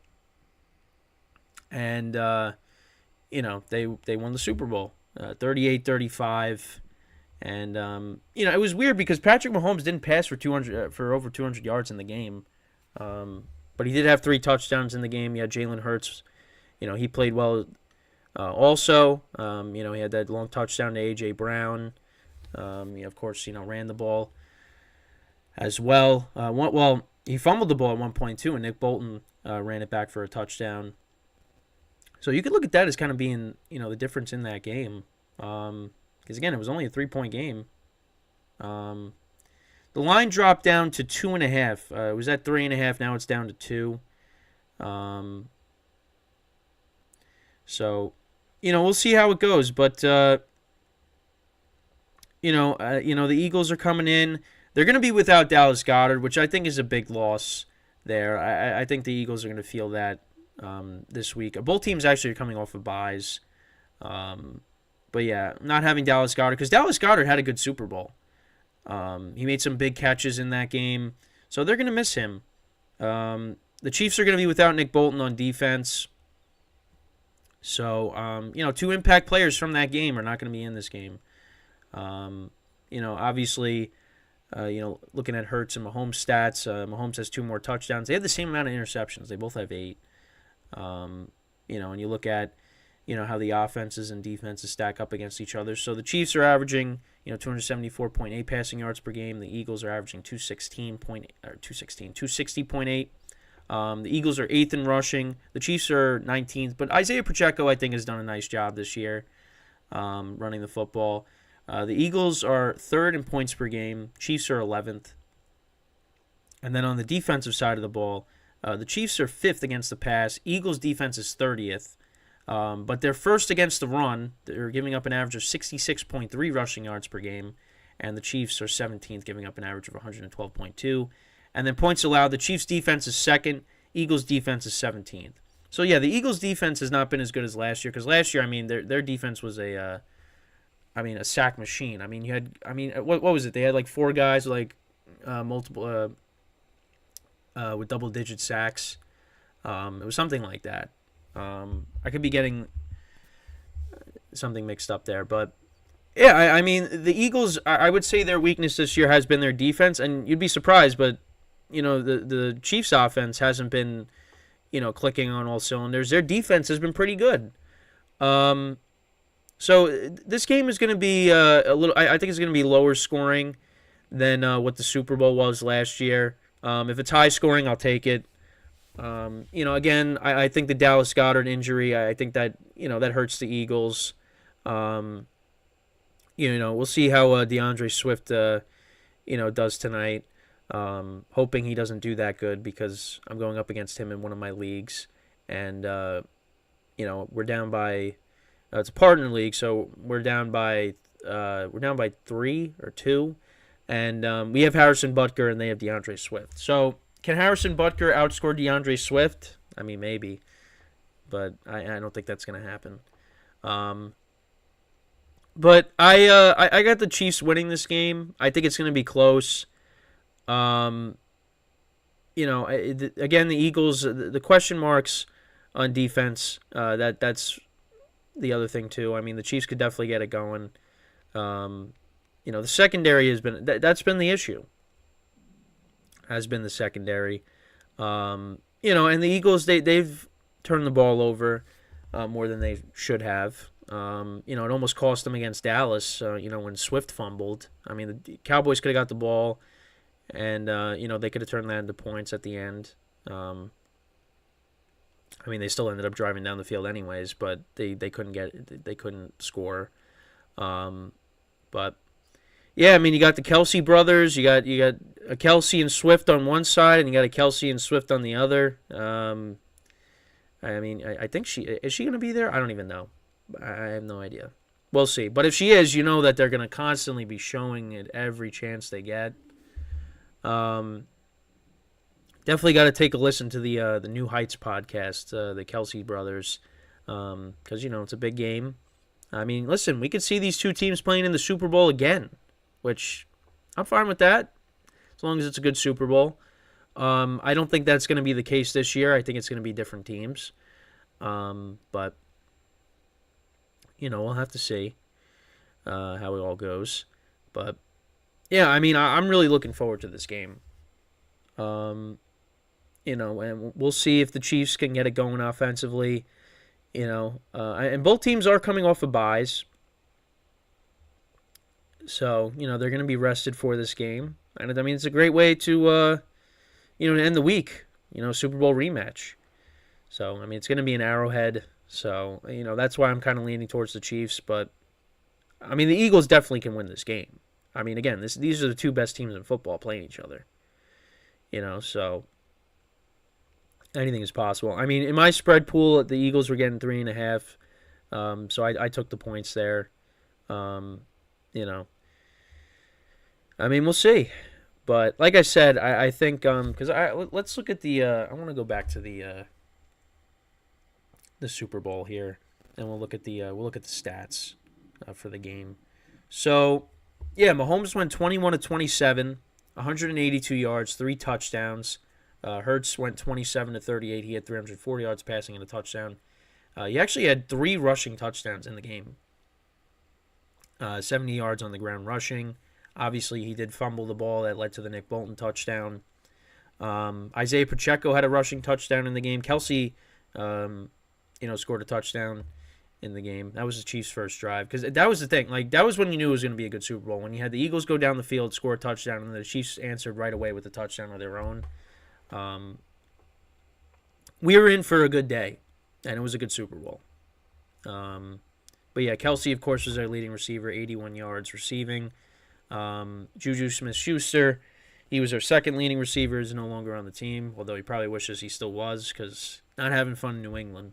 and they won the Super Bowl, 38-35. And it was weird because Patrick Mahomes didn't pass for over 200 yards in the game, but he did have 3 touchdowns in the game. He had Jalen Hurts. He played well. Also, he had that long touchdown to A.J. Brown. He, of course, ran the ball as well. He fumbled the ball at one point, too, and Nick Bolton ran it back for a touchdown. So you could look at that as kind of being, the difference in that game. Because, again, it was only a 3-point game. The line dropped down to 2.5. It was at 3.5. Now it's down to 2. So, we'll see how it goes. But, the Eagles are coming in. They're going to be without Dallas Goedert, which I think is a big loss there. I think the Eagles are going to feel that this week. Both teams actually are coming off of byes. But, yeah, not having Dallas Goedert, because Dallas Goedert had a good Super Bowl. He made some big catches in that game. So they're going to miss him. The Chiefs are going to be without Nick Bolton on defense. So, 2 impact players from that game are not going to be in this game. Obviously, looking at Hurts and Mahomes' stats, Mahomes has 2 more touchdowns. They have the same amount of interceptions. They both have 8. And you look at, how the offenses and defenses stack up against each other. So the Chiefs are averaging, 274.8 passing yards per game. The Eagles are averaging 260.8. The Eagles are 8th in rushing. The Chiefs are 19th. But Isaiah Pacheco, I think, has done a nice job this year running the football. The Eagles are 3rd in points per game. Chiefs are 11th. And then on the defensive side of the ball, the Chiefs are 5th against the pass. Eagles' defense is 30th. But they're first against the run. They're giving up an average of 66.3 rushing yards per game. And the Chiefs are 17th, giving up an average of 112.2. And then points allowed, the Chiefs' defense is 2nd. Eagles' defense is 17th. So, yeah, the Eagles' defense has not been as good as last year. Because last year, I mean, their defense was a sack machine. I mean, what was it? They had like 4 guys with multiple with double-digit sacks. It was something like that. I could be getting something mixed up there, but yeah, I mean, the Eagles, I would say their weakness this year has been their defense, and you'd be surprised, but the Chiefs' offense hasn't been, clicking on all cylinders. Their defense has been pretty good. So this game is going to be a little. I think it's going to be lower scoring than what the Super Bowl was last year. If it's high scoring, I'll take it. Again, I think the Dallas Goedert injury, I think that, that hurts the Eagles. We'll see how DeAndre Swift, does tonight. Hoping he doesn't do that good because I'm going up against him in one of my leagues. And, we're down by, it's a partner league, so we're down by 3 or 2. And we have Harrison Butker and they have DeAndre Swift. So can Harrison Butker outscore DeAndre Swift? I mean, maybe, but I don't think that's going to happen. But I got the Chiefs winning this game. I think it's going to be close. Again, the Eagles, the question marks on defense. That's the other thing too. I mean, the Chiefs could definitely get it going. The secondary has been that's been the issue. Has been the secondary. And the Eagles they've turned the ball over more than they should have. It almost cost them against Dallas. When Swift fumbled. I mean, the Cowboys could have got the ball, and they could have turned that into points at the end. They still ended up driving down the field anyways, but they couldn't score. But yeah, you got the Kelsey brothers. You got a Kelsey and Swift on one side, and you got a Kelsey and Swift on the other. I think is she going to be there? I don't even know. I have no idea. We'll see. But if she is, that they're going to constantly be showing it every chance they get. Definitely got to take a listen to the New Heights podcast, the Kelsey brothers, because it's a big game. Listen, we could see these two teams playing in the Super Bowl again, which I'm fine with that, as long as it's a good Super Bowl. I don't think that's going to be the case this year. I think it's going to be different teams, but we'll have to see how it all goes. But yeah, I'm really looking forward to this game. And we'll see if the Chiefs can get it going offensively. And both teams are coming off of byes. So, they're going to be rested for this game. And it's a great way to, to end the week, Super Bowl rematch. So, it's going to be an Arrowhead. So, that's why I'm kind of leaning towards the Chiefs. But, the Eagles definitely can win this game. Again, these are the two best teams in football playing each other. So anything is possible. In my spread pool, the Eagles were getting 3.5. So I took the points there. We'll see. But like I said, I think because let's look at the. I want to go back to the Super Bowl here, and we'll look at the stats for the game. So yeah, Mahomes went 21 of 27, 182 yards, 3 touchdowns. Hurts went 27 to 38. He had 340 yards passing and a touchdown. He actually had 3 rushing touchdowns in the game. 70 yards on the ground rushing. Obviously, he did fumble the ball that led to the Nick Bolton touchdown. Isaiah Pacheco had a rushing touchdown in the game. Kelsey, scored a touchdown in the game. That was the Chiefs' first drive. Because that was the thing. That was when you knew it was going to be a good Super Bowl. When you had the Eagles go down the field, score a touchdown, and the Chiefs answered right away with a touchdown of their own. We were in for a good day, and it was a good Super Bowl. But yeah, Kelsey, of course, was their leading receiver, 81 yards receiving. Juju Smith-Schuster, he was our second leading receiver, is no longer on the team, although he probably wishes he still was because not having fun in New England.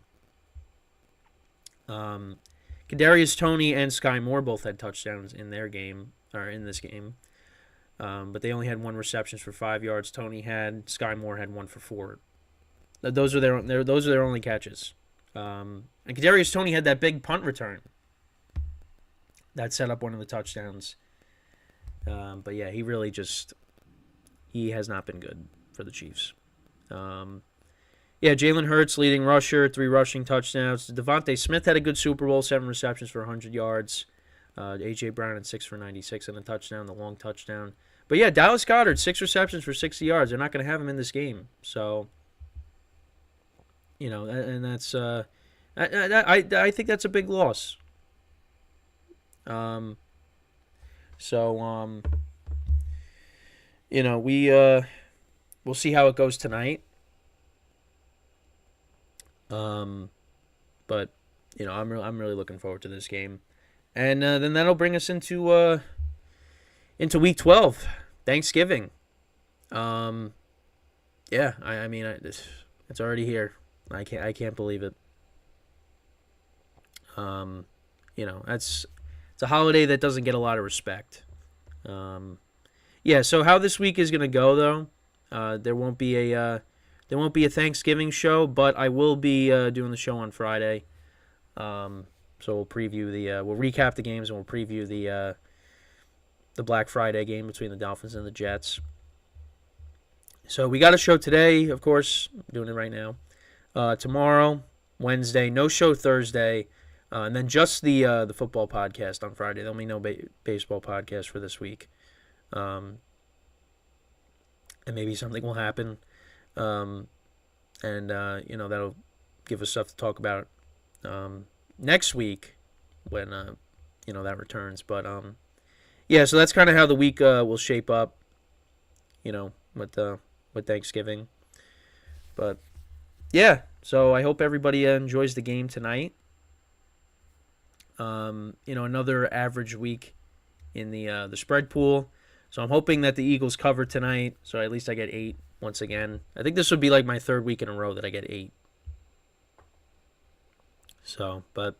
Kadarius Toney and Sky Moore both had touchdowns in their game, or in this game. But they only had 1 reception for 5 yards. Toney had, Sky Moore had 1 for 4. Those are their only catches. And Kadarius Toney had that big punt return that set up one of the touchdowns. But yeah, he really he has not been good for the Chiefs. Jalen Hurts, leading rusher, 3 rushing touchdowns. Devontae Smith had a good Super Bowl, 7 receptions for 100 yards. A.J. Brown had 6 for 96 and a touchdown, the long touchdown. But yeah, Dallas Goedert, 6 receptions for 60 yards. They're not going to have him in this game. So, and that's I think that's a big loss. We'll see how it goes tonight. But I'm really looking forward to this game, and then that'll bring us into week 12, Thanksgiving. It's already here. I can't believe it. It's a holiday that doesn't get a lot of respect. Yeah, so how this week is going to go, though, there won't be a Thanksgiving show, but I will be doing the show on Friday. So we'll recap the games and we'll preview the Black Friday game between the Dolphins and the Jets. So we got a show today, of course. I'm doing it right now. Tomorrow, Wednesday, no show Thursday, and then just the football podcast on Friday. There'll be no baseball podcast for this week. And maybe something will happen, and that'll give us stuff to talk about next week when that returns. But yeah, so that's kind of how the week will shape up, with Thanksgiving. But yeah, so I hope everybody enjoys the game tonight. Another average week in the spread pool. So I'm hoping that the Eagles cover tonight, so at least I get 8 once again. I think this would be like my third week in a row that I get 8. So, but,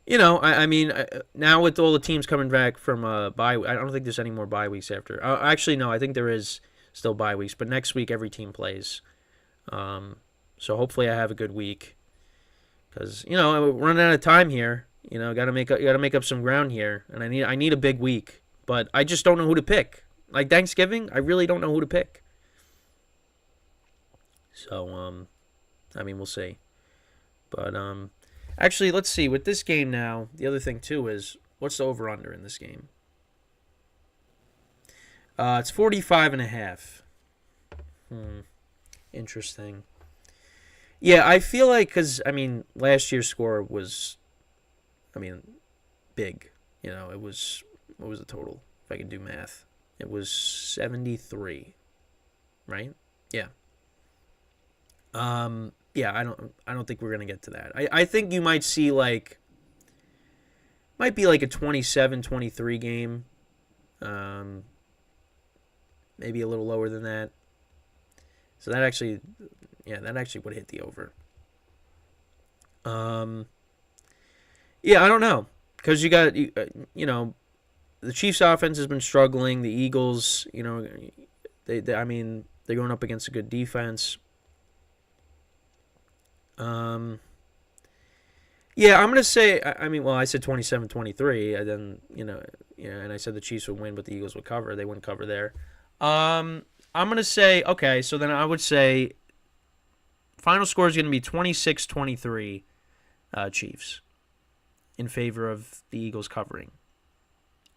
I mean, now with all the teams coming back from bye, I don't think there's any more bye weeks after. Actually, no, I think there is still bye weeks, but next week every team plays. So hopefully I have a good week because, we're running out of time here. Got to make up some ground here, and I need a big week. But I just don't know who to pick. Like Thanksgiving, I really don't know who to pick. So, we'll see. But, actually, let's see. With this game now, the other thing, too, is what's the over-under in this game? It's 45.5. Interesting. Yeah, I feel like, because, last year's score was, big. It was... What was the total? If I can do math. It was 73. Right? Yeah. Yeah, I don't think we're gonna get to that. I think you might see might be like a 27-23 game. Maybe a little lower than that. So that actually would hit the over. Yeah, I don't know. Because you got, the Chiefs' offense has been struggling. The Eagles, they're going up against a good defense. Yeah, I'm going to say, I said 27-23, and then, and I said the Chiefs would win, but the Eagles would cover. They wouldn't cover there. I'm going to say, okay, so then I would say final score is going to be 26-23 Chiefs in favor of the Eagles covering.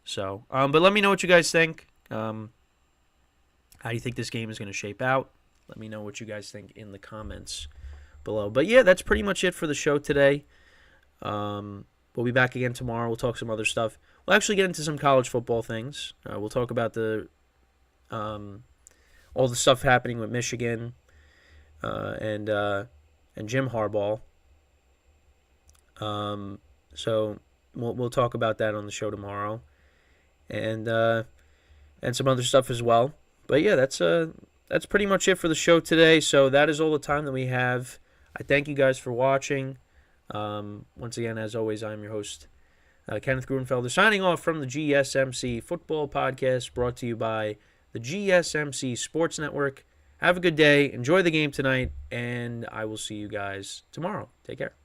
So, but let me know what you guys think. How do you think this game is going to shape out? Let me know what you guys think in the comments below. But yeah, that's pretty much it for the show today. We'll be back again tomorrow. We'll talk some other stuff. We'll actually get into some college football things. We'll talk about all the stuff happening with Michigan and Jim Harbaugh. So we'll talk about that on the show tomorrow. And some other stuff as well. But yeah, that's pretty much it for the show today. So that is all the time that we have. I thank you guys for watching. Once again, as always, I'm your host, Kenneth Gruenfelder, signing off from the GSMC Football Podcast, brought to you by the GSMC Sports Network. Have a good day. Enjoy the game tonight, and I will see you guys tomorrow. Take care.